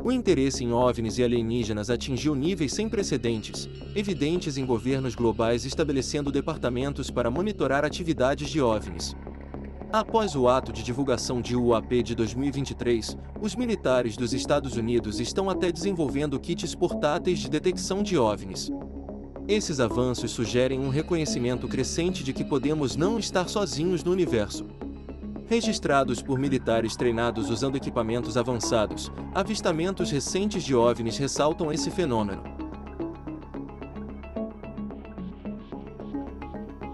O interesse em OVNIs e alienígenas atingiu níveis sem precedentes, evidentes em governos globais estabelecendo departamentos para monitorar atividades de OVNIs. Após o ato de divulgação de UAP de 2023, os militares dos Estados Unidos estão até desenvolvendo kits portáteis de detecção de OVNIs. Esses avanços sugerem um reconhecimento crescente de que podemos não estar sozinhos no universo. Registrados por militares treinados usando equipamentos avançados, avistamentos recentes de OVNIs ressaltam esse fenômeno.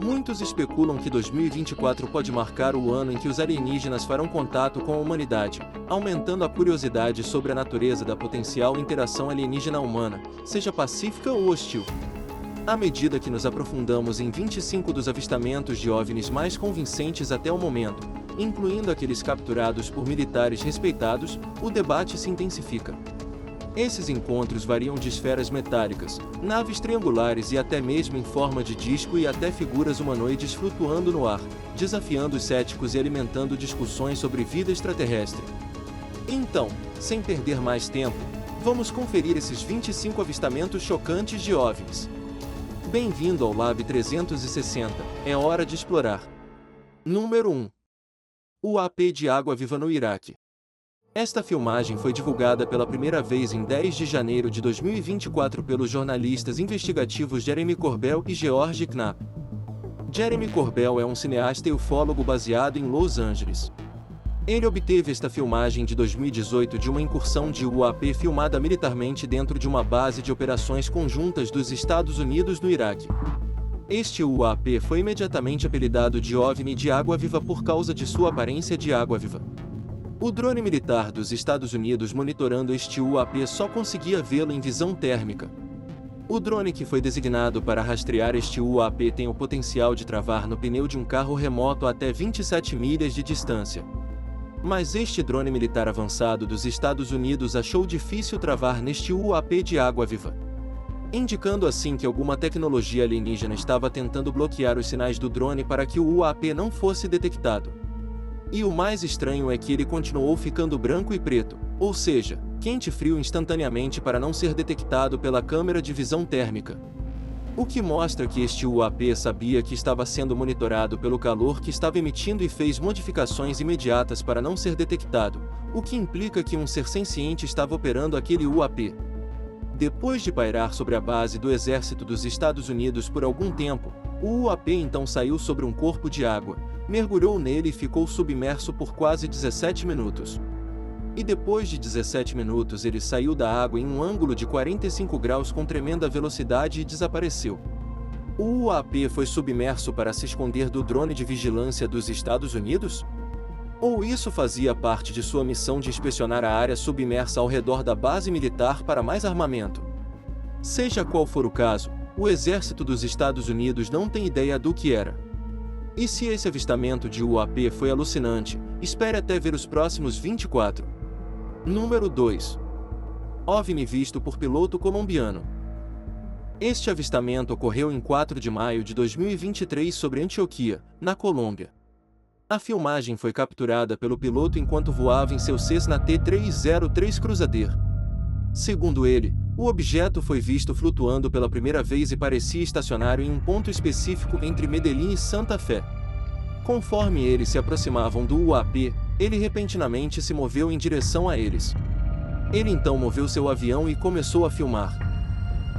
Muitos especulam que 2024 pode marcar o ano em que os alienígenas farão contato com a humanidade, aumentando a curiosidade sobre a natureza da potencial interação alienígena-humana, seja pacífica ou hostil. À medida que nos aprofundamos em 25 dos avistamentos de OVNIs mais convincentes até o momento, incluindo aqueles capturados por militares respeitados, o debate se intensifica. Esses encontros variam de esferas metálicas, naves triangulares e até mesmo em forma de disco e até figuras humanoides flutuando no ar, desafiando os céticos e alimentando discussões sobre vida extraterrestre. Então, sem perder mais tempo, vamos conferir esses 25 avistamentos chocantes de OVNIs. Bem-vindo ao Lab 360, é hora de explorar. Número 1. UAP de água viva no Iraque. Esta filmagem foi divulgada pela primeira vez em 10 de janeiro de 2024 pelos jornalistas investigativos Jeremy Corbell e George Knapp. Jeremy Corbell é um cineasta e ufólogo baseado em Los Angeles. Ele obteve esta filmagem de 2018 de uma incursão de UAP filmada militarmente dentro de uma base de operações conjuntas dos Estados Unidos no Iraque. Este UAP foi imediatamente apelidado de OVNI de água viva por causa de sua aparência de água viva. O drone militar dos Estados Unidos monitorando este UAP só conseguia vê-lo em visão térmica. O drone que foi designado para rastrear este UAP tem o potencial de travar no pneu de um carro remoto a até 27 milhas de distância. Mas este drone militar avançado dos Estados Unidos achou difícil travar neste UAP de água viva, indicando assim que alguma tecnologia alienígena estava tentando bloquear os sinais do drone para que o UAP não fosse detectado. E o mais estranho é que ele continuou ficando branco e preto, ou seja, quente e frio instantaneamente para não ser detectado pela câmera de visão térmica. O que mostra que este UAP sabia que estava sendo monitorado pelo calor que estava emitindo e fez modificações imediatas para não ser detectado, o que implica que um ser senciente estava operando aquele UAP. Depois de pairar sobre a base do exército dos Estados Unidos por algum tempo, o UAP então saiu sobre um corpo de água, mergulhou nele e ficou submerso por quase 17 minutos. E depois de 17 minutos ele saiu da água em um ângulo de 45 graus com tremenda velocidade e desapareceu. O UAP foi submerso para se esconder do drone de vigilância dos Estados Unidos? Ou isso fazia parte de sua missão de inspecionar a área submersa ao redor da base militar para mais armamento? Seja qual for o caso, o exército dos Estados Unidos não tem ideia do que era. E se esse avistamento de UAP foi alucinante, espere até ver os próximos 24. Número 2. OVNI visto por piloto colombiano. Este avistamento ocorreu em 4 de maio de 2023 sobre Antioquia, na Colômbia. A filmagem foi capturada pelo piloto enquanto voava em seu Cessna T-303 Crusader. Segundo ele, o objeto foi visto flutuando pela primeira vez e parecia estacionário em um ponto específico entre Medellín e Santa Fé. Conforme eles se aproximavam do UAP, ele repentinamente se moveu em direção a eles. Ele então moveu seu avião e começou a filmar.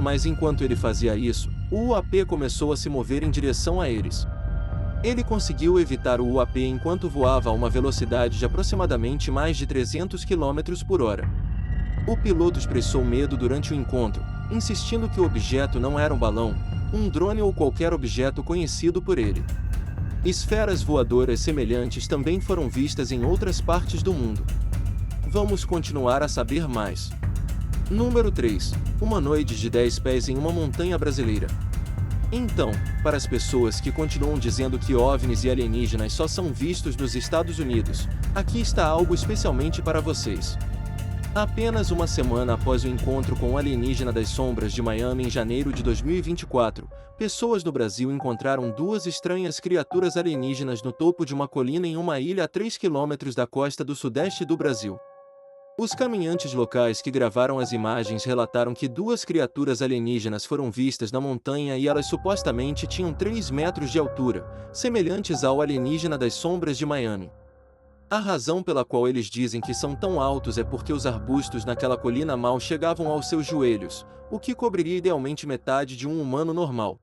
Mas enquanto ele fazia isso, o UAP começou a se mover em direção a eles. Ele conseguiu evitar o UAP enquanto voava a uma velocidade de aproximadamente mais de 300 km por hora. O piloto expressou medo durante o encontro, insistindo que o objeto não era um balão, um drone ou qualquer objeto conhecido por ele. Esferas voadoras semelhantes também foram vistas em outras partes do mundo. Vamos continuar a saber mais. Número 3. Humanoides de 10 pés em uma montanha brasileira. Então, para as pessoas que continuam dizendo que OVNIs e alienígenas só são vistos nos Estados Unidos, aqui está algo especialmente para vocês. Apenas uma semana após o encontro com o alienígena das sombras de Miami em janeiro de 2024, pessoas no Brasil encontraram duas estranhas criaturas alienígenas no topo de uma colina em uma ilha a 3 quilômetros da costa do sudeste do Brasil. Os caminhantes locais que gravaram as imagens relataram que duas criaturas alienígenas foram vistas na montanha e elas supostamente tinham 3 metros de altura, semelhantes ao alienígena das sombras de Miami. A razão pela qual eles dizem que são tão altos é porque os arbustos naquela colina mal chegavam aos seus joelhos, o que cobriria idealmente metade de um humano normal.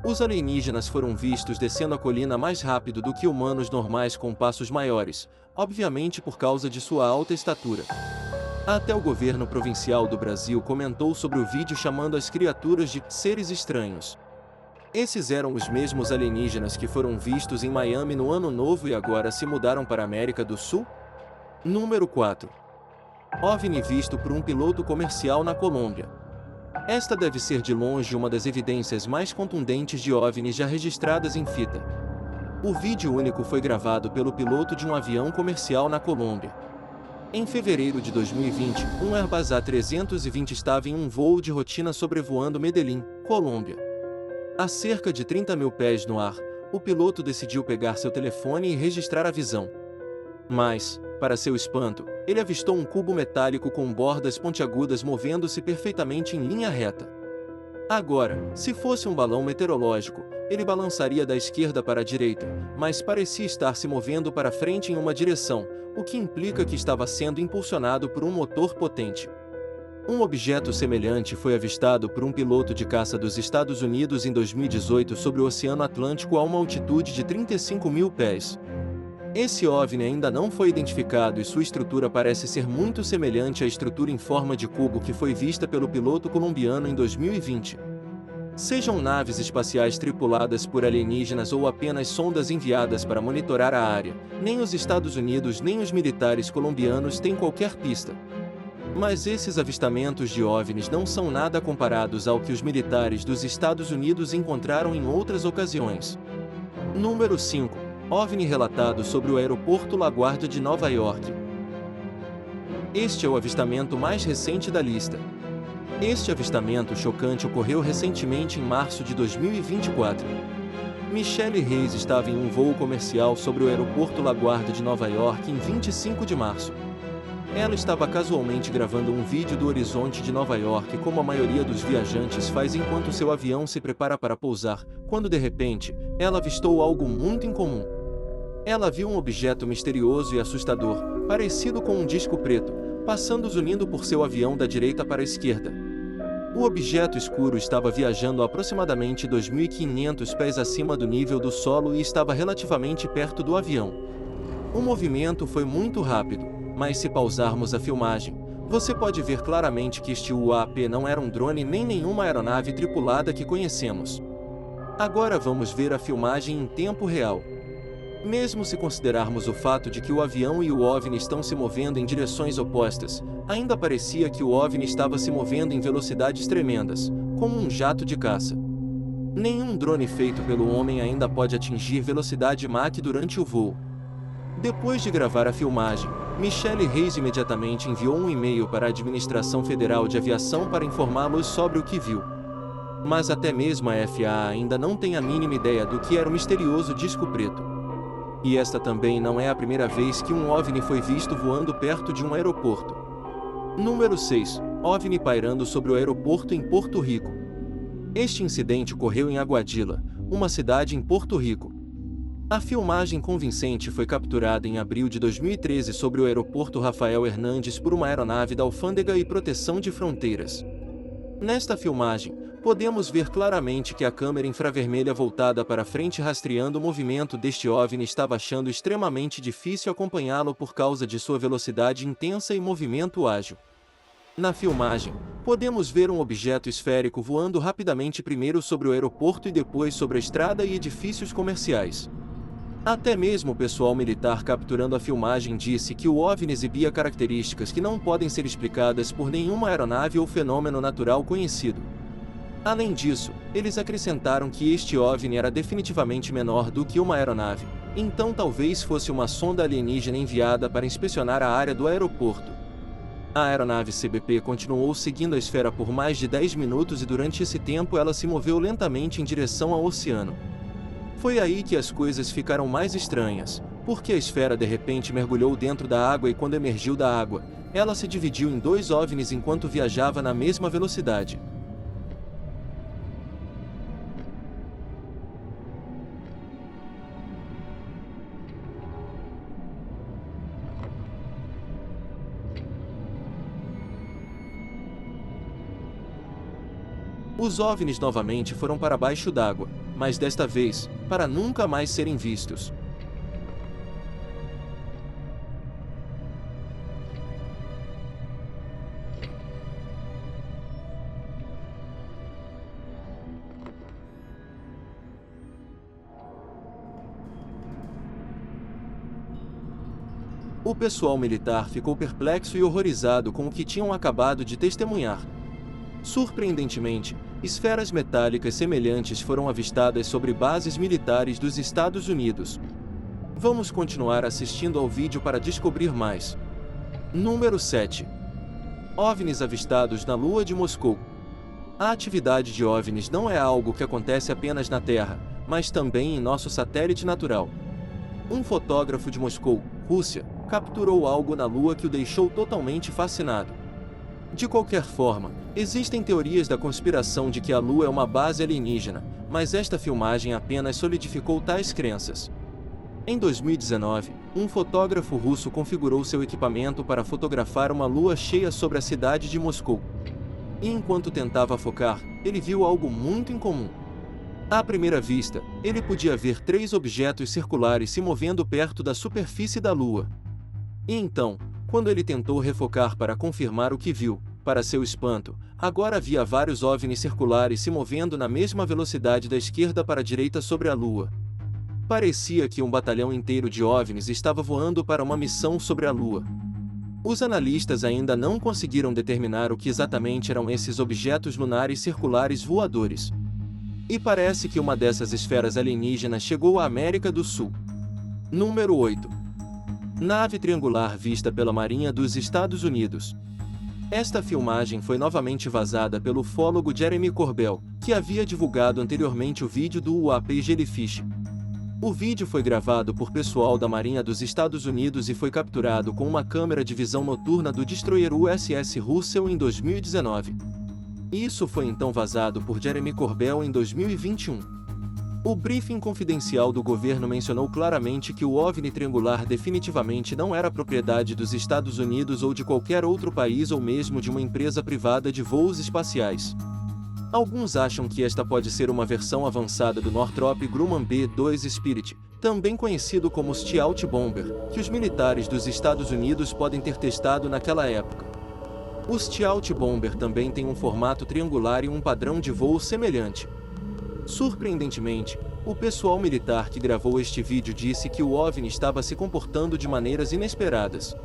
Os alienígenas foram vistos descendo a colina mais rápido do que humanos normais com passos maiores, obviamente por causa de sua alta estatura. Até o governo provincial do Brasil comentou sobre o vídeo chamando as criaturas de seres estranhos. Esses eram os mesmos alienígenas que foram vistos em Miami no Ano Novo e agora se mudaram para a América do Sul? Número 4. OVNI visto por um piloto comercial na Colômbia. Esta deve ser de longe uma das evidências mais contundentes de OVNIs já registradas em fita. O vídeo único foi gravado pelo piloto de um avião comercial na Colômbia. Em fevereiro de 2020, um Airbus A320 estava em um voo de rotina sobrevoando Medellín, Colômbia. A cerca de 30 mil pés no ar, o piloto decidiu pegar seu telefone e registrar a visão. Mas, para seu espanto, ele avistou um cubo metálico com bordas pontiagudas movendo-se perfeitamente em linha reta. Agora, se fosse um balão meteorológico, ele balançaria da esquerda para a direita, mas parecia estar se movendo para frente em uma direção, o que implica que estava sendo impulsionado por um motor potente. Um objeto semelhante foi avistado por um piloto de caça dos Estados Unidos em 2018 sobre o Oceano Atlântico a uma altitude de 35 mil pés. Esse OVNI ainda não foi identificado e sua estrutura parece ser muito semelhante à estrutura em forma de cubo que foi vista pelo piloto colombiano em 2020. Sejam naves espaciais tripuladas por alienígenas ou apenas sondas enviadas para monitorar a área, nem os Estados Unidos nem os militares colombianos têm qualquer pista. Mas esses avistamentos de OVNIs não são nada comparados ao que os militares dos Estados Unidos encontraram em outras ocasiões. Número 5. OVNI relatado sobre o aeroporto LaGuardia de Nova York. Este é o avistamento mais recente da lista. Este avistamento chocante ocorreu recentemente em março de 2024. Michelle Reis estava em um voo comercial sobre o aeroporto LaGuardia de Nova York em 25 de março. Ela estava casualmente gravando um vídeo do horizonte de Nova York como a maioria dos viajantes faz enquanto seu avião se prepara para pousar, quando de repente, ela avistou algo muito incomum. Ela viu um objeto misterioso e assustador, parecido com um disco preto, passando zunindo por seu avião da direita para a esquerda. O objeto escuro estava viajando a aproximadamente 2.500 pés acima do nível do solo e estava relativamente perto do avião. O movimento foi muito rápido, mas se pausarmos a filmagem, você pode ver claramente que este UAP não era um drone nem nenhuma aeronave tripulada que conhecemos. Agora vamos ver a filmagem em tempo real. Mesmo se considerarmos o fato de que o avião e o OVNI estão se movendo em direções opostas, ainda parecia que o OVNI estava se movendo em velocidades tremendas, como um jato de caça. Nenhum drone feito pelo homem ainda pode atingir velocidade Mach durante o voo. Depois de gravar a filmagem, Michelle Reis imediatamente enviou um e-mail para a Administração Federal de Aviação para informá-los sobre o que viu. Mas até mesmo a FAA ainda não tem a mínima ideia do que era o misterioso disco preto. E esta também não é a primeira vez que um OVNI foi visto voando perto de um aeroporto. Número 6. OVNI pairando sobre o aeroporto em Porto Rico. Este incidente ocorreu em Aguadilla, uma cidade em Porto Rico. A filmagem convincente foi capturada em abril de 2013 sobre o aeroporto Rafael Hernandes por uma aeronave da Alfândega e Proteção de Fronteiras. Nesta filmagem, podemos ver claramente que a câmera infravermelha voltada para frente rastreando o movimento deste OVNI estava achando extremamente difícil acompanhá-lo por causa de sua velocidade intensa e movimento ágil. Na filmagem, podemos ver um objeto esférico voando rapidamente primeiro sobre o aeroporto e depois sobre a estrada e edifícios comerciais. Até mesmo o pessoal militar capturando a filmagem disse que o OVNI exibia características que não podem ser explicadas por nenhuma aeronave ou fenômeno natural conhecido. Além disso, eles acrescentaram que este OVNI era definitivamente menor do que uma aeronave, então talvez fosse uma sonda alienígena enviada para inspecionar a área do aeroporto. A aeronave CBP continuou seguindo a esfera por mais de 10 minutos e durante esse tempo ela se moveu lentamente em direção ao oceano. Foi aí que as coisas ficaram mais estranhas, porque a esfera de repente mergulhou dentro da água e quando emergiu da água, ela se dividiu em dois OVNIs enquanto viajava na mesma velocidade. Os OVNIs novamente foram para baixo d'água, mas desta vez, para nunca mais serem vistos. O pessoal militar ficou perplexo e horrorizado com o que tinham acabado de testemunhar. Surpreendentemente, esferas metálicas semelhantes foram avistadas sobre bases militares dos Estados Unidos. Vamos continuar assistindo ao vídeo para descobrir mais. Número 7. OVNIs avistados na Lua de Moscou. A atividade de OVNIs não é algo que acontece apenas na Terra, mas também em nosso satélite natural. Um fotógrafo de Moscou, Rússia, capturou algo na Lua que o deixou totalmente fascinado. De qualquer forma, existem teorias da conspiração de que a Lua é uma base alienígena, mas esta filmagem apenas solidificou tais crenças. Em 2019, um fotógrafo russo configurou seu equipamento para fotografar uma lua cheia sobre a cidade de Moscou. E enquanto tentava focar, ele viu algo muito incomum. À primeira vista, ele podia ver 3 objetos circulares se movendo perto da superfície da Lua. E então, quando ele tentou refocar para confirmar o que viu, para seu espanto, agora havia vários OVNIs circulares se movendo na mesma velocidade da esquerda para a direita sobre a Lua. Parecia que um batalhão inteiro de OVNIs estava voando para uma missão sobre a Lua. Os analistas ainda não conseguiram determinar o que exatamente eram esses objetos lunares circulares voadores. E parece que uma dessas esferas alienígenas chegou à América do Sul. Número 8. Nave triangular vista pela Marinha dos Estados Unidos. Esta filmagem foi novamente vazada pelo ufólogo Jeremy Corbell, que havia divulgado anteriormente o vídeo do UAP Jellyfish. O vídeo foi gravado por pessoal da Marinha dos Estados Unidos e foi capturado com uma câmera de visão noturna do destroyer USS Russell em 2019. Isso foi então vazado por Jeremy Corbell em 2021. O briefing confidencial do governo mencionou claramente que o OVNI triangular definitivamente não era propriedade dos Estados Unidos ou de qualquer outro país ou mesmo de uma empresa privada de voos espaciais. Alguns acham que esta pode ser uma versão avançada do Northrop Grumman B-2 Spirit, também conhecido como Stealth Bomber, que os militares dos Estados Unidos podem ter testado naquela época. O Stealth Bomber também tem um formato triangular e um padrão de voo semelhante. Surpreendentemente, o pessoal militar que gravou este vídeo disse que o OVNI estava se comportando de maneiras inesperadas.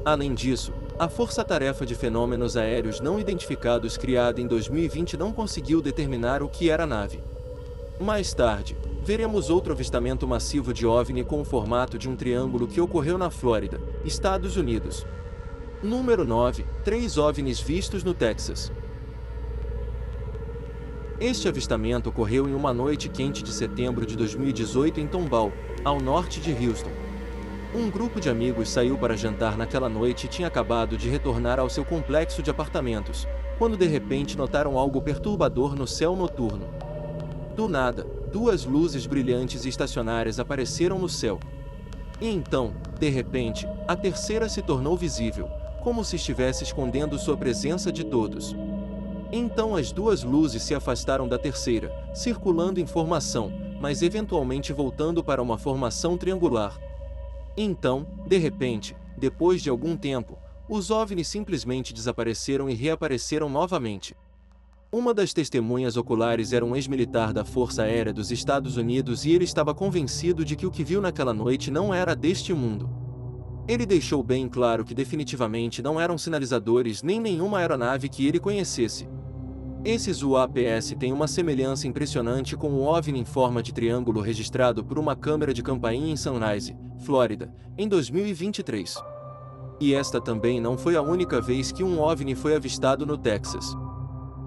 Além disso, a Força-Tarefa de Fenômenos Aéreos Não Identificados criada em 2020 não conseguiu determinar o que era a nave. Mais tarde, veremos outro avistamento massivo de OVNI com o formato de um triângulo que ocorreu na Flórida, Estados Unidos. Número 9. 3 OVNIs vistos no Texas. Este avistamento ocorreu em uma noite quente de setembro de 2018 em Tomball, ao norte de Houston. Um grupo de amigos saiu para jantar naquela noite e tinha acabado de retornar ao seu complexo de apartamentos, quando de repente notaram algo perturbador no céu noturno. Do nada, 2 luzes brilhantes e estacionárias apareceram no céu. E então, de repente, a terceira se tornou visível, como se estivesse escondendo sua presença de todos. Então as 2 luzes se afastaram da terceira, circulando em formação, mas eventualmente voltando para uma formação triangular. Então, de repente, depois de algum tempo, os OVNIs simplesmente desapareceram e reapareceram novamente. Uma das testemunhas oculares era um ex-militar da Força Aérea dos Estados Unidos e ele estava convencido de que o que viu naquela noite não era deste mundo. Ele deixou bem claro que definitivamente não eram sinalizadores nem nenhuma aeronave que ele conhecesse. Esses UAPs têm uma semelhança impressionante com o OVNI em forma de triângulo registrado por uma câmera de campainha em Sunrise, Flórida, em 2023. E esta também não foi a única vez que um OVNI foi avistado no Texas.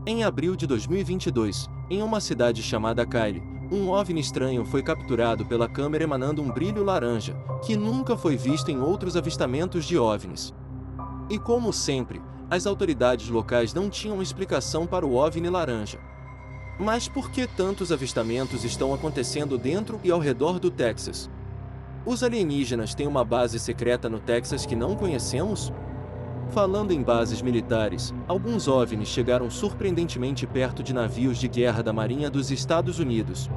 Em abril de 2022, em uma cidade chamada Kyle, Um OVNI estranho foi capturado pela câmera emanando um brilho laranja, que nunca foi visto em outros avistamentos de OVNIs. E como sempre, as autoridades locais não tinham explicação para o OVNI laranja. Mas por que tantos avistamentos estão acontecendo dentro e ao redor do Texas? Os alienígenas têm uma base secreta no Texas que não conhecemos? Falando em bases militares, alguns OVNIs chegaram surpreendentemente perto de navios de guerra da Marinha dos Estados Unidos.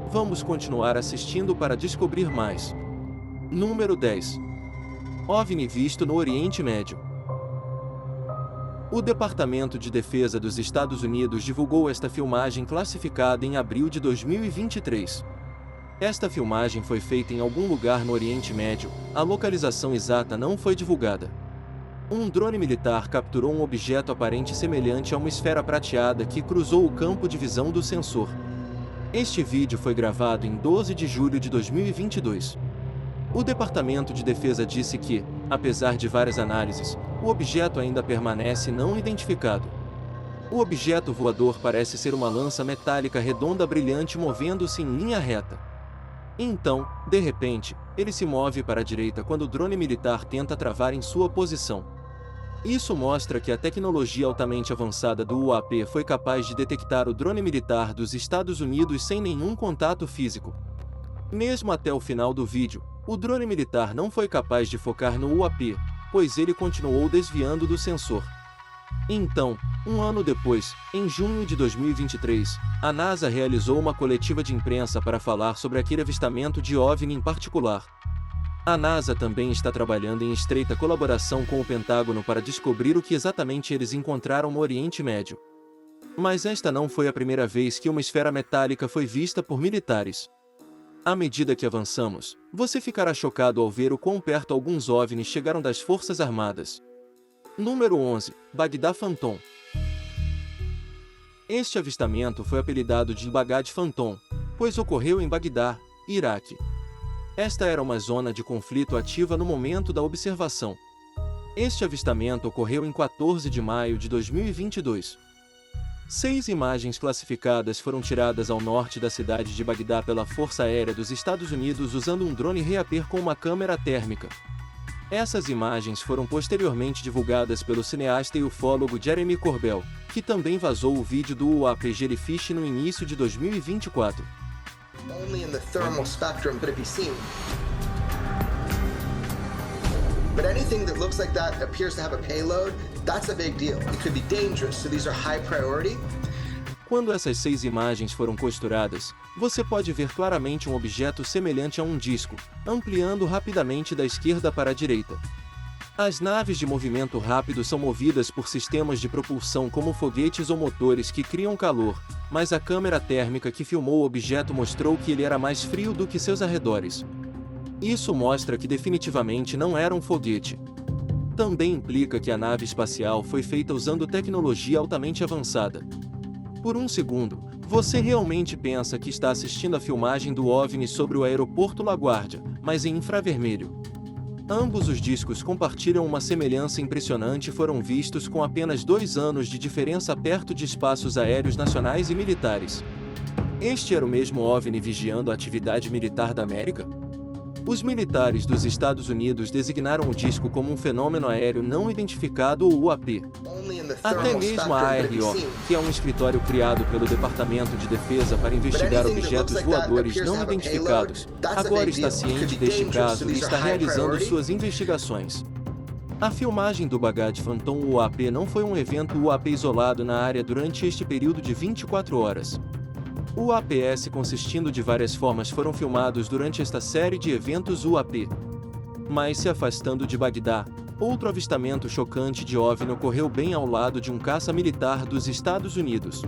Vamos continuar assistindo para descobrir mais. Número 10. OVNI visto no Oriente Médio. O Departamento de Defesa dos Estados Unidos divulgou esta filmagem classificada em abril de 2023. Esta filmagem foi feita em algum lugar no Oriente Médio, a localização exata não foi divulgada. Um drone militar capturou um objeto aparente semelhante a uma esfera prateada que cruzou o campo de visão do sensor. Este vídeo foi gravado em 12 de julho de 2022. O Departamento de Defesa disse que, apesar de várias análises, o objeto ainda permanece não identificado. O objeto voador parece ser uma lança metálica redonda brilhante movendo-se em linha reta. Então, de repente, ele se move para a direita quando o drone militar tenta travar em sua posição. Isso mostra que a tecnologia altamente avançada do UAP foi capaz de detectar o drone militar dos Estados Unidos sem nenhum contato físico. Mesmo até o final do vídeo, o drone militar não foi capaz de focar no UAP, pois ele continuou desviando do sensor. Então, um ano depois, em junho de 2023, a NASA realizou uma coletiva de imprensa para falar sobre aquele avistamento de OVNI em particular. A NASA também está trabalhando em estreita colaboração com o Pentágono para descobrir o que exatamente eles encontraram no Oriente Médio. Mas esta não foi a primeira vez que uma esfera metálica foi vista por militares. À medida que avançamos, você ficará chocado ao ver o quão perto alguns OVNIs chegaram das Forças Armadas. Número 11. Bagdá Phantom. Este avistamento foi apelidado de Bagdá Phantom, pois ocorreu em Bagdá, Iraque. Esta era uma zona de conflito ativa no momento da observação. Este avistamento ocorreu em 14 de maio de 2022. 6 imagens classificadas foram tiradas ao norte da cidade de Bagdá pela Força Aérea dos Estados Unidos usando um drone Reaper com uma câmera térmica. Essas imagens foram posteriormente divulgadas pelo cineasta e ufólogo Jeremy Corbell, que também vazou o vídeo do UAP Jellyfish no início de 2024. Only in the thermal spectrum could it be seen. But anything that looks like that appears to have a payload, that's a big deal. It could be dangerous, so these are high priority. Quando essas 6 imagens foram costuradas, você pode ver claramente um objeto semelhante a um disco, ampliando rapidamente da esquerda para a direita. As naves de movimento rápido são movidas por sistemas de propulsão como foguetes ou motores que criam calor, mas a câmera térmica que filmou o objeto mostrou que ele era mais frio do que seus arredores. Isso mostra que definitivamente não era um foguete. Também implica que a nave espacial foi feita usando tecnologia altamente avançada. Por um segundo, você realmente pensa que está assistindo a filmagem do OVNI sobre o aeroporto LaGuardia, mas em infravermelho. Ambos os discos compartilham uma semelhança impressionante e foram vistos com apenas 2 anos de diferença perto de espaços aéreos nacionais e militares. Este era o mesmo OVNI vigiando a atividade militar da América? Os militares dos Estados Unidos designaram o disco como um fenômeno aéreo não identificado ou UAP. Até mesmo a ARO, que é um escritório criado pelo Departamento de Defesa para investigar objetos voadores não identificados, agora está ciente deste caso e está realizando suas investigações. A filmagem do Bagdá Phantom UAP não foi um evento UAP isolado na área durante este período de 24 horas. O APS consistindo de várias formas foram filmados durante esta série de eventos UAP. Mas se afastando de Bagdá, outro avistamento chocante de OVNI ocorreu bem ao lado de um caça militar dos Estados Unidos.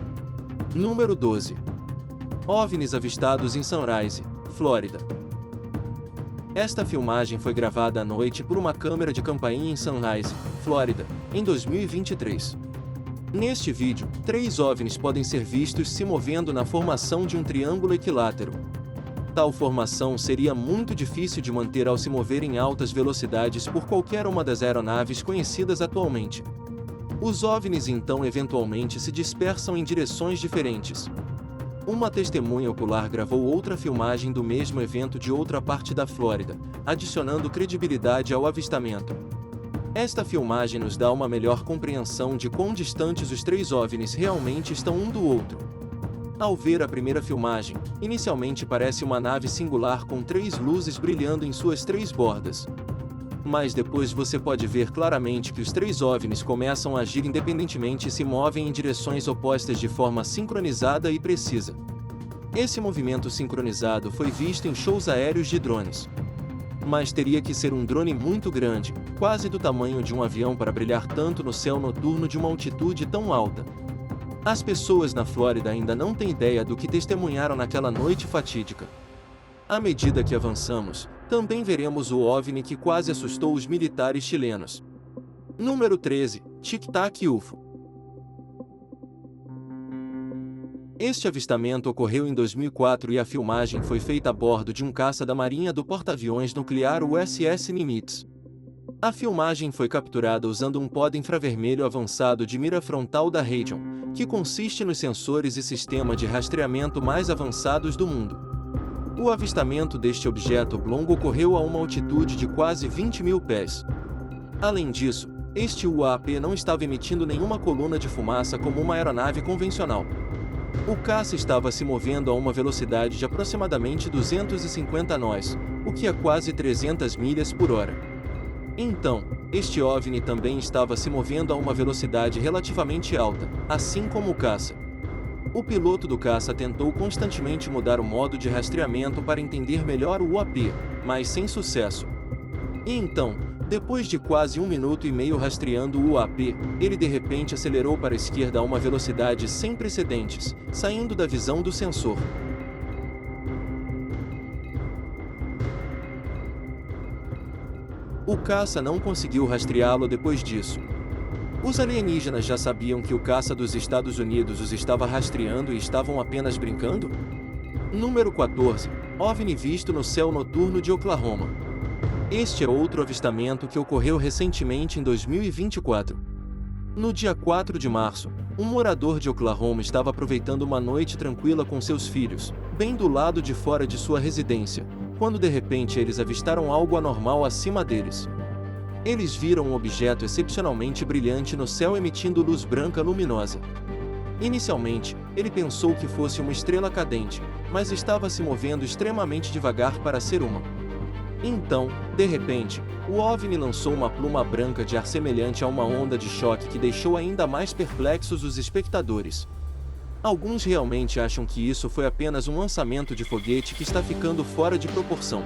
Número 12. OVNIs avistados em Sunrise, Flórida. Esta filmagem foi gravada à noite por uma câmera de campainha em Sunrise, Flórida, em 2023. Neste vídeo, 3 OVNIs podem ser vistos se movendo na formação de um triângulo equilátero. Tal formação seria muito difícil de manter ao se mover em altas velocidades por qualquer uma das aeronaves conhecidas atualmente. Os OVNIs então eventualmente se dispersam em direções diferentes. Uma testemunha ocular gravou outra filmagem do mesmo evento de outra parte da Flórida, adicionando credibilidade ao avistamento. Esta filmagem nos dá uma melhor compreensão de quão distantes os 3 OVNIs realmente estão um do outro. Ao ver a primeira filmagem, inicialmente parece uma nave singular com 3 luzes brilhando em suas 3 bordas. Mas depois você pode ver claramente que os 3 OVNIs começam a agir independentemente e se movem em direções opostas de forma sincronizada e precisa. Esse movimento sincronizado foi visto em shows aéreos de drones. Mas teria que ser um drone muito grande, quase do tamanho de um avião para brilhar tanto no céu noturno de uma altitude tão alta. As pessoas na Flórida ainda não têm ideia do que testemunharam naquela noite fatídica. À medida que avançamos, também veremos o OVNI que quase assustou os militares chilenos. Número 13. Tic Tac UFO. Este avistamento ocorreu em 2004 e a filmagem foi feita a bordo de um caça da Marinha do porta-aviões nuclear USS Nimitz. A filmagem foi capturada usando um pod infravermelho avançado de mira frontal da Raytheon, que consiste nos sensores e sistema de rastreamento mais avançados do mundo. O avistamento deste objeto oblongo ocorreu a uma altitude de quase 20 mil pés. Além disso, este UAP não estava emitindo nenhuma coluna de fumaça como uma aeronave convencional. O caça estava se movendo a uma velocidade de aproximadamente 250 nós, o que é quase 300 milhas por hora. Então, este OVNI também estava se movendo a uma velocidade relativamente alta, assim como o caça. O piloto do caça tentou constantemente mudar o modo de rastreamento para entender melhor o UAP, mas sem sucesso. E então, depois de quase 1 minuto e meio rastreando o UAP, ele de repente acelerou para a esquerda a uma velocidade sem precedentes, saindo da visão do sensor. O caça não conseguiu rastreá-lo depois disso. Os alienígenas já sabiam que o caça dos Estados Unidos os estava rastreando e estavam apenas brincando? Número 14. OVNI visto no céu noturno de Oklahoma. Este é outro avistamento que ocorreu recentemente em 2024. No dia 4 de março, um morador de Oklahoma estava aproveitando uma noite tranquila com seus filhos, bem do lado de fora de sua residência, quando de repente eles avistaram algo anormal acima deles. Eles viram um objeto excepcionalmente brilhante no céu emitindo luz branca luminosa. Inicialmente, ele pensou que fosse uma estrela cadente, mas estava se movendo extremamente devagar para ser uma. Então, de repente, o OVNI lançou uma pluma branca de ar semelhante a uma onda de choque que deixou ainda mais perplexos os espectadores. Alguns realmente acham que isso foi apenas um lançamento de foguete que está ficando fora de proporção.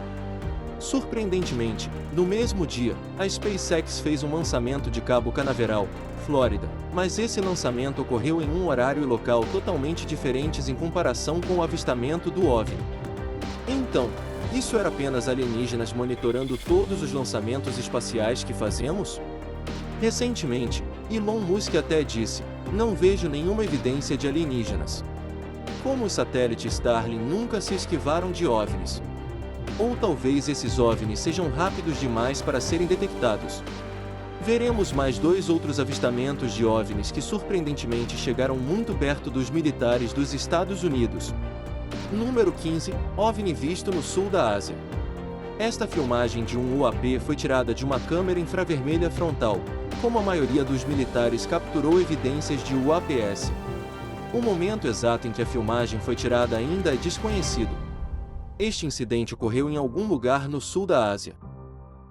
Surpreendentemente, no mesmo dia, a SpaceX fez um lançamento de Cabo Canaveral, Flórida, mas esse lançamento ocorreu em um horário e local totalmente diferentes em comparação com o avistamento do OVNI. Então, isso era apenas alienígenas monitorando todos os lançamentos espaciais que fazemos? Recentemente, Elon Musk até disse: "Não vejo nenhuma evidência de alienígenas. Como os satélites Starlink nunca se esquivaram de OVNIs. Ou talvez esses OVNIs sejam rápidos demais para serem detectados." Veremos mais 2 outros avistamentos de OVNIs que surpreendentemente chegaram muito perto dos militares dos Estados Unidos. Número 15. OVNI visto no sul da Ásia. Esta filmagem de um UAP foi tirada de uma câmera infravermelha frontal, como a maioria dos militares capturou evidências de UAPs. O momento exato em que a filmagem foi tirada ainda é desconhecido. Este incidente ocorreu em algum lugar no sul da Ásia.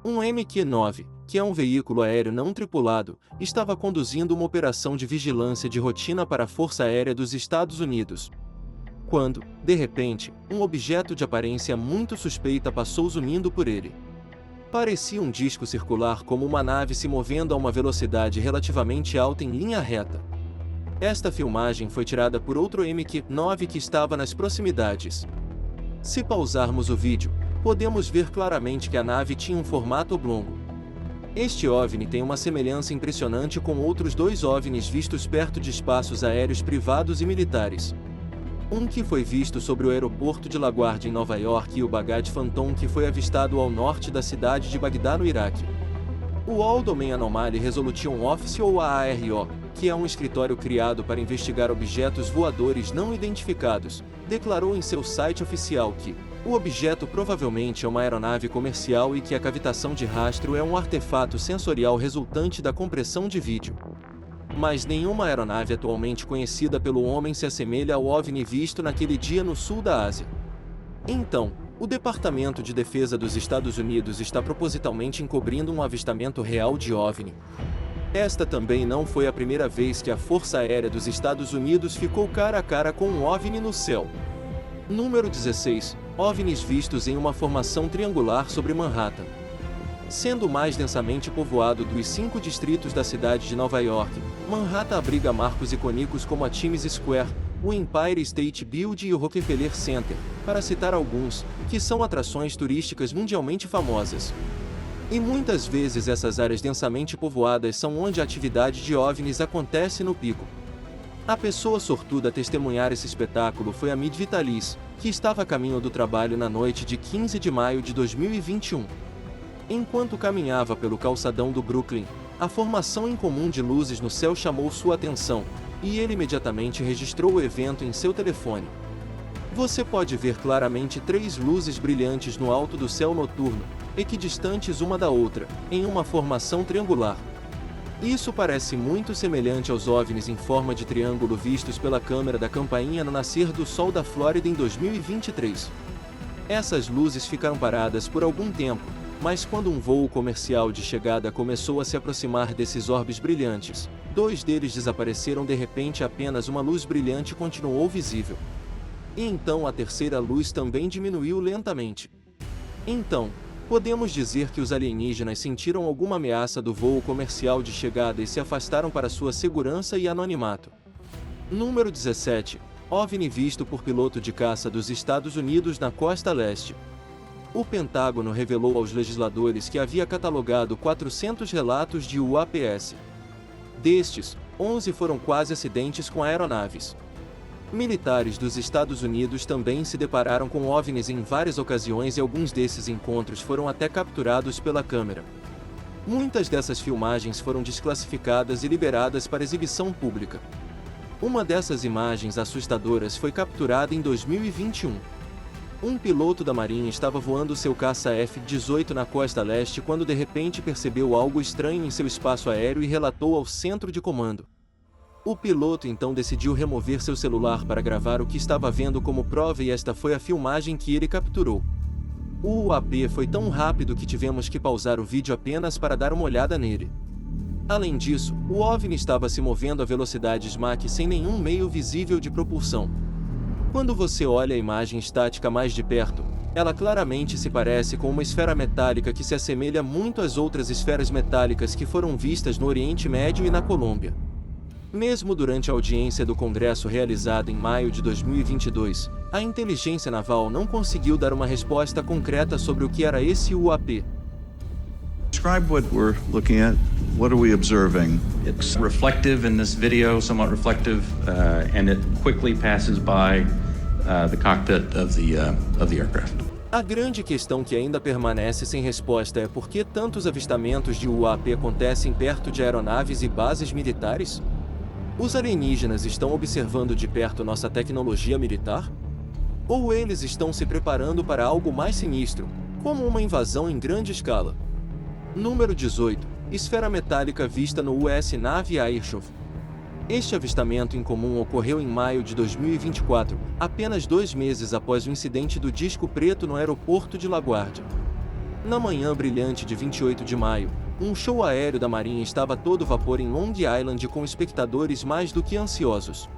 Um MQ-9, que é um veículo aéreo não tripulado, estava conduzindo uma operação de vigilância de rotina para a Força Aérea dos Estados Unidos. Quando, de repente, um objeto de aparência muito suspeita passou zunindo por ele. Parecia um disco circular como uma nave se movendo a uma velocidade relativamente alta em linha reta. Esta filmagem foi tirada por outro MQ-9 que estava nas proximidades. Se pausarmos o vídeo, podemos ver claramente que a nave tinha um formato oblongo. Este OVNI tem uma semelhança impressionante com outros 2 OVNIs vistos perto de espaços aéreos privados e militares. Um que foi visto sobre o aeroporto de LaGuardia em Nova York e o Baghdad Phantom que foi avistado ao norte da cidade de Bagdá no Iraque. O All Domain Anomaly Resolution Office ou AARO que é um escritório criado para investigar objetos voadores não identificados, declarou em seu site oficial que o objeto provavelmente é uma aeronave comercial e que a cavitação de rastro é um artefato sensorial resultante da compressão de vídeo. Mas nenhuma aeronave atualmente conhecida pelo homem se assemelha ao OVNI visto naquele dia no sul da Ásia. Então, o Departamento de Defesa dos Estados Unidos está propositalmente encobrindo um avistamento real de OVNI. Esta também não foi a primeira vez que a Força Aérea dos Estados Unidos ficou cara a cara com um OVNI no céu. Número 16. OVNIs vistos em uma formação triangular sobre Manhattan. Sendo o mais densamente povoado dos 5 distritos da cidade de Nova York, Manhattan abriga marcos icônicos como a Times Square, o Empire State Building e o Rockefeller Center, para citar alguns, que são atrações turísticas mundialmente famosas. E muitas vezes essas áreas densamente povoadas são onde a atividade de OVNIs acontece no pico. A pessoa sortuda a testemunhar esse espetáculo foi a Mid Vitalis, que estava a caminho do trabalho na noite de 15 de maio de 2021. Enquanto caminhava pelo calçadão do Brooklyn, a formação incomum de luzes no céu chamou sua atenção, e ele imediatamente registrou o evento em seu telefone. Você pode ver claramente 3 luzes brilhantes no alto do céu noturno, equidistantes uma da outra, em uma formação triangular. Isso parece muito semelhante aos OVNIs em forma de triângulo vistos pela câmera da campainha no nascer do sol da Flórida em 2023. Essas luzes ficaram paradas por algum tempo, mas quando um voo comercial de chegada começou a se aproximar desses orbes brilhantes, 2 deles desapareceram de repente e apenas uma luz brilhante continuou visível. E então a terceira luz também diminuiu lentamente. Então, podemos dizer que os alienígenas sentiram alguma ameaça do voo comercial de chegada e se afastaram para sua segurança e anonimato. Número 17. OVNI visto por piloto de caça dos Estados Unidos na costa leste. O Pentágono revelou aos legisladores que havia catalogado 400 relatos de UAPs. Destes, 11 foram quase acidentes com aeronaves. Militares dos Estados Unidos também se depararam com OVNIs em várias ocasiões e alguns desses encontros foram até capturados pela câmera. Muitas dessas filmagens foram desclassificadas e liberadas para exibição pública. Uma dessas imagens assustadoras foi capturada em 2021. Um piloto da Marinha estava voando seu caça F-18 na costa leste quando de repente percebeu algo estranho em seu espaço aéreo e relatou ao centro de comando. O piloto então decidiu remover seu celular para gravar o que estava vendo como prova e esta foi a filmagem que ele capturou. O UAP foi tão rápido que tivemos que pausar o vídeo apenas para dar uma olhada nele. Além disso, o OVNI estava se movendo a velocidades Mach sem nenhum meio visível de propulsão. Quando você olha a imagem estática mais de perto, ela claramente se parece com uma esfera metálica que se assemelha muito às outras esferas metálicas que foram vistas no Oriente Médio e na Colômbia. Mesmo durante a audiência do Congresso realizada em maio de 2022, a inteligência naval não conseguiu dar uma resposta concreta sobre o que era esse UAP. Describe what we're looking at. What are we observing? It's reflective in this video, somewhat reflective, and it quickly passes by the cockpit of the aircraft. A grande questão que ainda permanece sem resposta é por que tantos avistamentos de UAP acontecem perto de aeronaves e bases militares? Os alienígenas estão observando de perto nossa tecnologia militar? Ou eles estão se preparando para algo mais sinistro, como uma invasão em grande escala? Número 18. Esfera metálica vista no US Navy Airshove. Este avistamento incomum ocorreu em maio de 2024, apenas 2 meses após o incidente do disco preto no aeroporto de LaGuardia. Na manhã brilhante de 28 de maio, um show aéreo da Marinha estava a todo vapor em Long Island com espectadores mais do que ansiosos.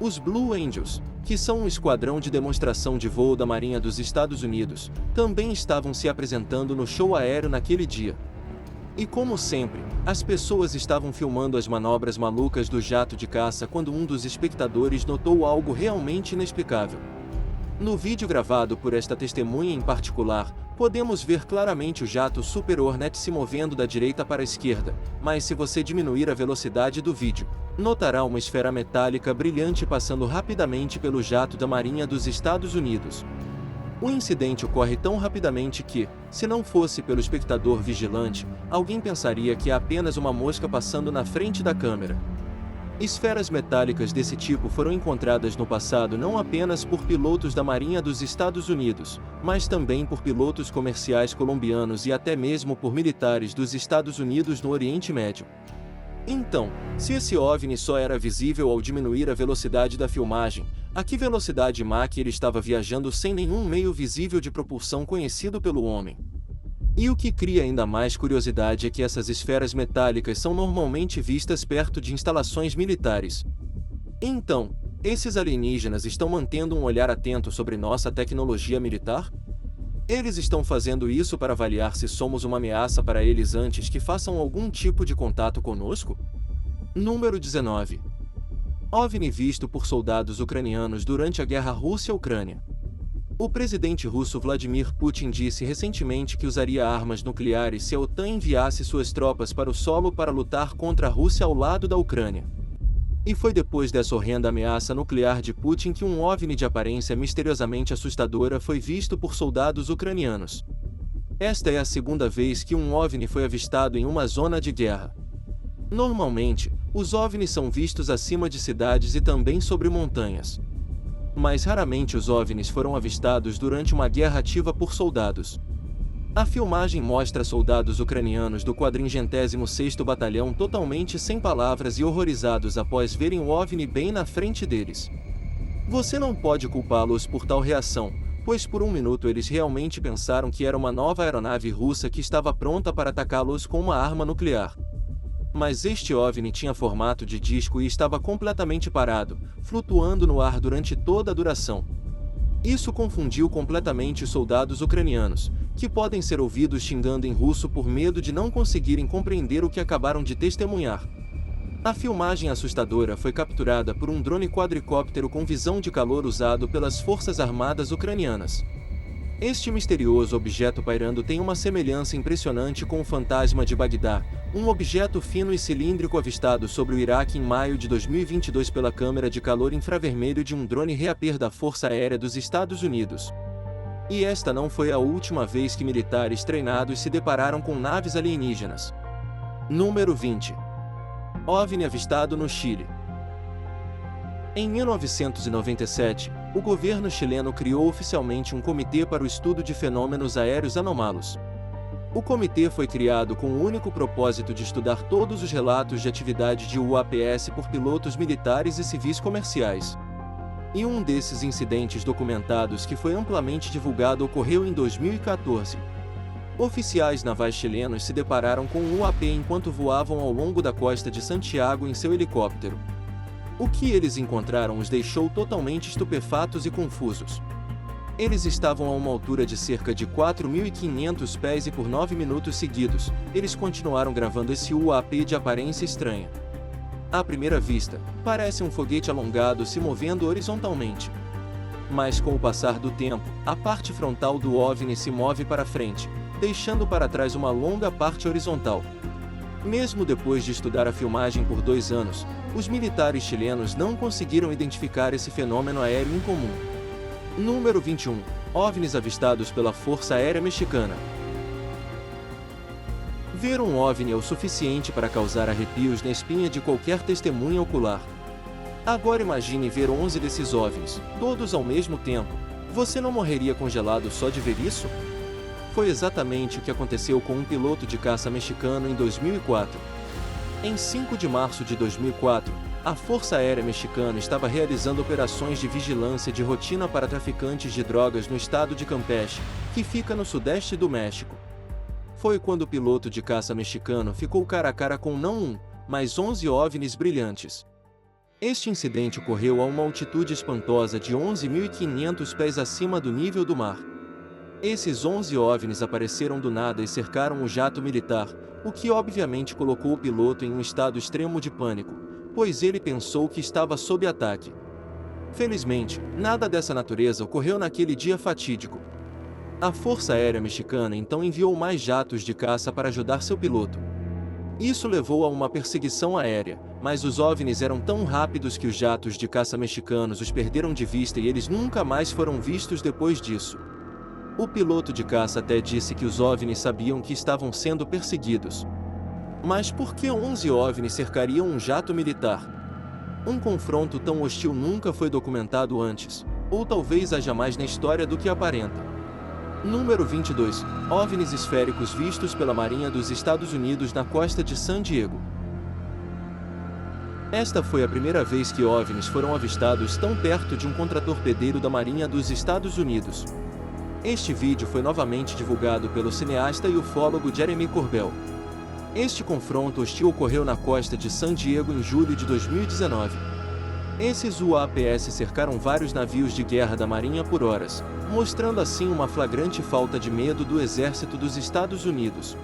Os Blue Angels, que são um esquadrão de demonstração de voo da Marinha dos Estados Unidos, também estavam se apresentando no show aéreo naquele dia. E como sempre, as pessoas estavam filmando as manobras malucas do jato de caça quando um dos espectadores notou algo realmente inexplicável. No vídeo gravado por esta testemunha em particular, podemos ver claramente o jato Super Hornet se movendo da direita para a esquerda, mas se você diminuir a velocidade do vídeo, notará uma esfera metálica brilhante passando rapidamente pelo jato da Marinha dos Estados Unidos. O incidente ocorre tão rapidamente que, se não fosse pelo espectador vigilante, alguém pensaria que é apenas uma mosca passando na frente da câmera. Esferas metálicas desse tipo foram encontradas no passado não apenas por pilotos da Marinha dos Estados Unidos, mas também por pilotos comerciais colombianos e até mesmo por militares dos Estados Unidos no Oriente Médio. Então, se esse OVNI só era visível ao diminuir a velocidade da filmagem, a que velocidade Mach ele estava viajando sem nenhum meio visível de propulsão conhecido pelo homem? E o que cria ainda mais curiosidade é que essas esferas metálicas são normalmente vistas perto de instalações militares. Então, esses alienígenas estão mantendo um olhar atento sobre nossa tecnologia militar? Eles estão fazendo isso para avaliar se somos uma ameaça para eles antes que façam algum tipo de contato conosco? Número 19. OVNI visto por soldados ucranianos durante a guerra Rússia-Ucrânia. O presidente russo Vladimir Putin disse recentemente que usaria armas nucleares se a OTAN enviasse suas tropas para o solo para lutar contra a Rússia ao lado da Ucrânia. E foi depois dessa horrenda ameaça nuclear de Putin que um OVNI de aparência misteriosamente assustadora foi visto por soldados ucranianos. Esta é a segunda vez que um OVNI foi avistado em uma zona de guerra. Normalmente, os OVNIs são vistos acima de cidades e também sobre montanhas. Mas raramente os OVNIs foram avistados durante uma guerra ativa por soldados. A filmagem mostra soldados ucranianos do 46º Batalhão totalmente sem palavras e horrorizados após verem o OVNI bem na frente deles. Você não pode culpá-los por tal reação, pois por um minuto eles realmente pensaram que era uma nova aeronave russa que estava pronta para atacá-los com uma arma nuclear. Mas este OVNI tinha formato de disco e estava completamente parado, flutuando no ar durante toda a duração. Isso confundiu completamente os soldados ucranianos, que podem ser ouvidos xingando em russo por medo de não conseguirem compreender o que acabaram de testemunhar. A filmagem assustadora foi capturada por um drone quadricóptero com visão de calor usado pelas Forças Armadas ucranianas. Este misterioso objeto pairando tem uma semelhança impressionante com o fantasma de Bagdá, um objeto fino e cilíndrico avistado sobre o Iraque em maio de 2022 pela câmera de calor infravermelho de um drone Reaper da Força Aérea dos Estados Unidos. E esta não foi a última vez que militares treinados se depararam com naves alienígenas. Número 20. OVNI avistado no Chile. Em 1997, o governo chileno criou oficialmente um comitê para o estudo de fenômenos aéreos anômalos. O comitê foi criado com o único propósito de estudar todos os relatos de atividade de UAPs por pilotos militares e civis comerciais. E um desses incidentes documentados que foi amplamente divulgado ocorreu em 2014. Oficiais navais chilenos se depararam com um UAP enquanto voavam ao longo da costa de Santiago em seu helicóptero. O que eles encontraram os deixou totalmente estupefatos e confusos. Eles estavam a uma altura de cerca de 4.500 pés e por 9 minutos seguidos, eles continuaram gravando esse UAP de aparência estranha. À primeira vista, parece um foguete alongado se movendo horizontalmente. Mas com o passar do tempo, a parte frontal do OVNI se move para frente, deixando para trás uma longa parte horizontal. Mesmo depois de estudar a filmagem por 2 anos, os militares chilenos não conseguiram identificar esse fenômeno aéreo incomum. Número 21. OVNIs avistados pela Força Aérea Mexicana. Ver um OVNI é o suficiente para causar arrepios na espinha de qualquer testemunha ocular. Agora imagine ver 11 desses OVNIs, todos ao mesmo tempo. Você não morreria congelado só de ver isso? Foi exatamente o que aconteceu com um piloto de caça mexicano em 2004. Em 5 de março de 2004, a Força Aérea Mexicana estava realizando operações de vigilância de rotina para traficantes de drogas no estado de Campeche, que fica no sudeste do México. Foi quando o piloto de caça mexicano ficou cara a cara com não um, mas 11 OVNIs brilhantes. Este incidente ocorreu a uma altitude espantosa de 11.500 pés acima do nível do mar. Esses 11 OVNIs apareceram do nada e cercaram o jato militar, o que obviamente colocou o piloto em um estado extremo de pânico, pois ele pensou que estava sob ataque. Felizmente, nada dessa natureza ocorreu naquele dia fatídico. A Força Aérea Mexicana então enviou mais jatos de caça para ajudar seu piloto. Isso levou a uma perseguição aérea, mas os OVNIs eram tão rápidos que os jatos de caça mexicanos os perderam de vista e eles nunca mais foram vistos depois disso. O piloto de caça até disse que os OVNIs sabiam que estavam sendo perseguidos. Mas por que 11 OVNIs cercariam um jato militar? Um confronto tão hostil nunca foi documentado antes, ou talvez haja mais na história do que aparenta. Número 22. OVNIs esféricos vistos pela Marinha dos Estados Unidos na costa de San Diego. Esta foi a primeira vez que OVNIs foram avistados tão perto de um contratorpedeiro da Marinha dos Estados Unidos. Este vídeo foi novamente divulgado pelo cineasta e ufólogo Jeremy Corbell. Este confronto hostil ocorreu na costa de San Diego em julho de 2019. Esses UAPs cercaram vários navios de guerra da Marinha por horas, mostrando assim uma flagrante falta de medo do Exército dos Estados Unidos.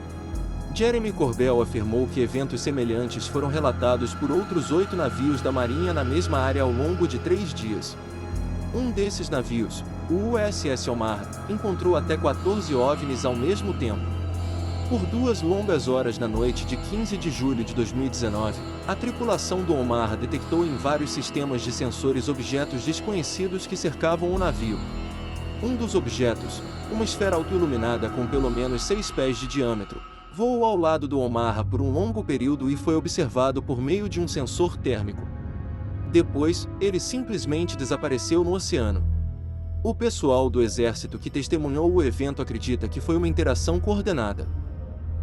Jeremy Corbell afirmou que eventos semelhantes foram relatados por outros 8 navios da Marinha na mesma área ao longo de 3 dias. Um desses navios, o USS Omaha, encontrou até 14 OVNIs ao mesmo tempo. Por 2 longas horas na noite de 15 de julho de 2019, a tripulação do Omaha detectou em vários sistemas de sensores objetos desconhecidos que cercavam o navio. Um dos objetos, uma esfera autoiluminada com pelo menos 6 pés de diâmetro, voou ao lado do Omaha por um longo período e foi observado por meio de um sensor térmico. Depois, ele simplesmente desapareceu no oceano. O pessoal do exército que testemunhou o evento acredita que foi uma interação coordenada.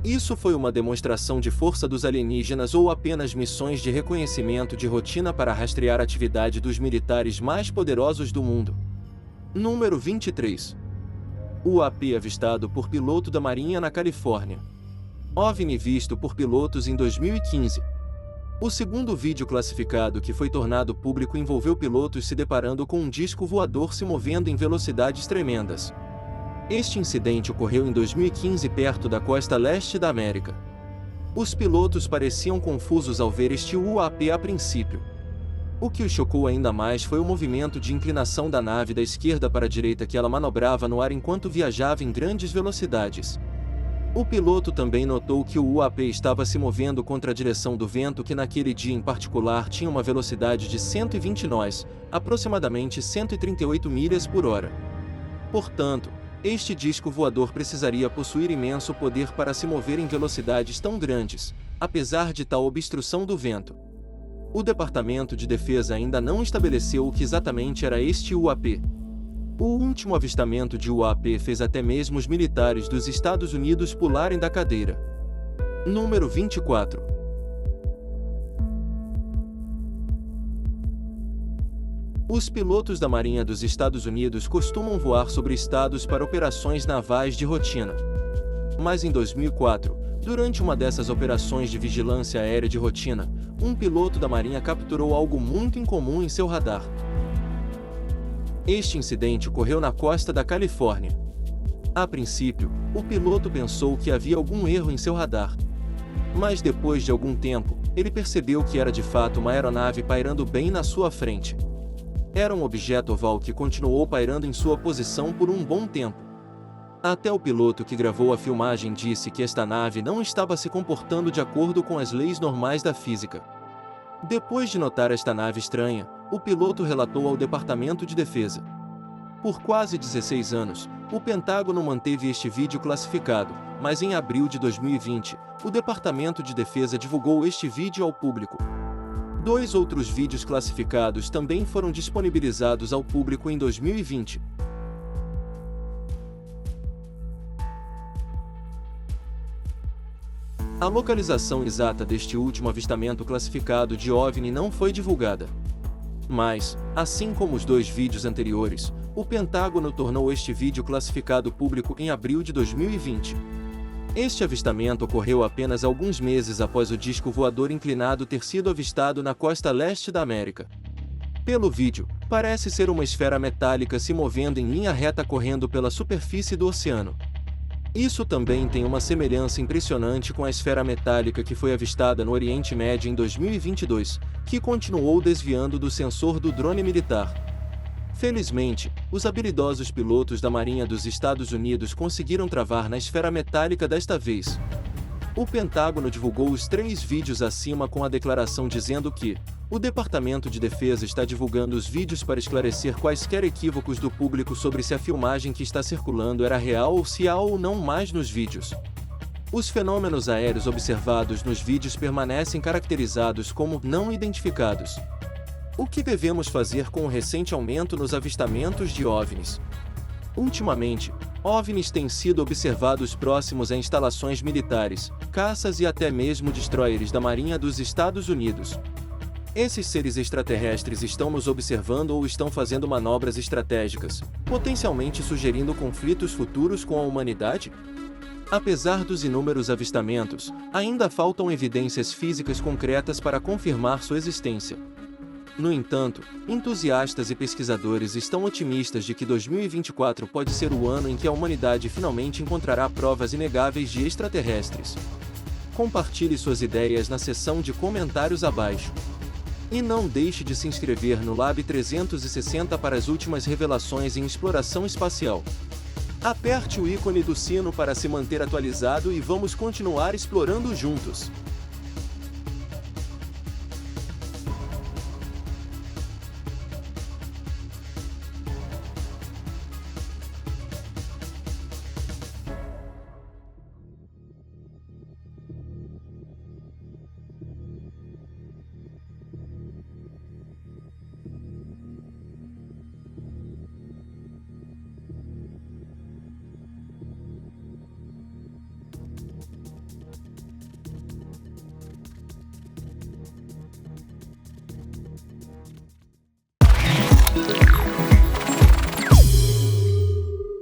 Isso foi uma demonstração de força dos alienígenas ou apenas missões de reconhecimento de rotina para rastrear a atividade dos militares mais poderosos do mundo. Número 23. UAP avistado por piloto da Marinha na Califórnia. OVNI visto por pilotos em 2015. O segundo vídeo classificado que foi tornado público envolveu pilotos se deparando com um disco voador se movendo em velocidades tremendas. Este incidente ocorreu em 2015 perto da costa leste da América. Os pilotos pareciam confusos ao ver este UAP a princípio. O que os chocou ainda mais foi o movimento de inclinação da nave da esquerda para a direita que ela manobrava no ar enquanto viajava em grandes velocidades. O piloto também notou que o UAP estava se movendo contra a direção do vento que naquele dia em particular tinha uma velocidade de 120 nós, aproximadamente 138 milhas por hora. Portanto, este disco voador precisaria possuir imenso poder para se mover em velocidades tão grandes, apesar de tal obstrução do vento. O Departamento de Defesa ainda não estabeleceu o que exatamente era este UAP. O último avistamento de UAP fez até mesmo os militares dos Estados Unidos pularem da cadeira. Número 24. Os pilotos da Marinha dos Estados Unidos costumam voar sobre estados para operações navais de rotina. Mas em 2004, durante uma dessas operações de vigilância aérea de rotina, um piloto da Marinha capturou algo muito incomum em seu radar. Este incidente ocorreu na costa da Califórnia. A princípio, o piloto pensou que havia algum erro em seu radar. Mas depois de algum tempo, ele percebeu que era de fato uma aeronave pairando bem na sua frente. Era um objeto oval que continuou pairando em sua posição por um bom tempo. Até o piloto que gravou a filmagem disse que esta nave não estava se comportando de acordo com as leis normais da física. Depois de notar esta nave estranha, o piloto relatou ao Departamento de Defesa. Por quase 16 anos, o Pentágono manteve este vídeo classificado, mas em abril de 2020, o Departamento de Defesa divulgou este vídeo ao público. 2 outros vídeos classificados também foram disponibilizados ao público em 2020. A localização exata deste último avistamento classificado de OVNI não foi divulgada. Mas, assim como os 2 vídeos anteriores, o Pentágono tornou este vídeo classificado público em abril de 2020. Este avistamento ocorreu apenas alguns meses após o disco voador inclinado ter sido avistado na costa leste da América. Pelo vídeo, parece ser uma esfera metálica se movendo em linha reta correndo pela superfície do oceano. Isso também tem uma semelhança impressionante com a esfera metálica que foi avistada no Oriente Médio em 2022, que continuou desviando do sensor do drone militar. Felizmente, os habilidosos pilotos da Marinha dos Estados Unidos conseguiram travar na esfera metálica desta vez. O Pentágono divulgou os 3 vídeos acima com a declaração dizendo que o Departamento de Defesa está divulgando os vídeos para esclarecer quaisquer equívocos do público sobre se a filmagem que está circulando era real ou se há ou não mais nos vídeos. Os fenômenos aéreos observados nos vídeos permanecem caracterizados como não identificados. O que devemos fazer com o recente aumento nos avistamentos de OVNIs? Ultimamente, OVNIs têm sido observados próximos a instalações militares, caças e até mesmo destroyers da Marinha dos Estados Unidos. Esses seres extraterrestres estão nos observando ou estão fazendo manobras estratégicas, potencialmente sugerindo conflitos futuros com a humanidade? Apesar dos inúmeros avistamentos, ainda faltam evidências físicas concretas para confirmar sua existência. No entanto, entusiastas e pesquisadores estão otimistas de que 2024 pode ser o ano em que a humanidade finalmente encontrará provas inegáveis de extraterrestres. Compartilhe suas ideias na seção de comentários abaixo. E não deixe de se inscrever no Lab 360 para as últimas revelações em exploração espacial. Aperte o ícone do sino para se manter atualizado e vamos continuar explorando juntos.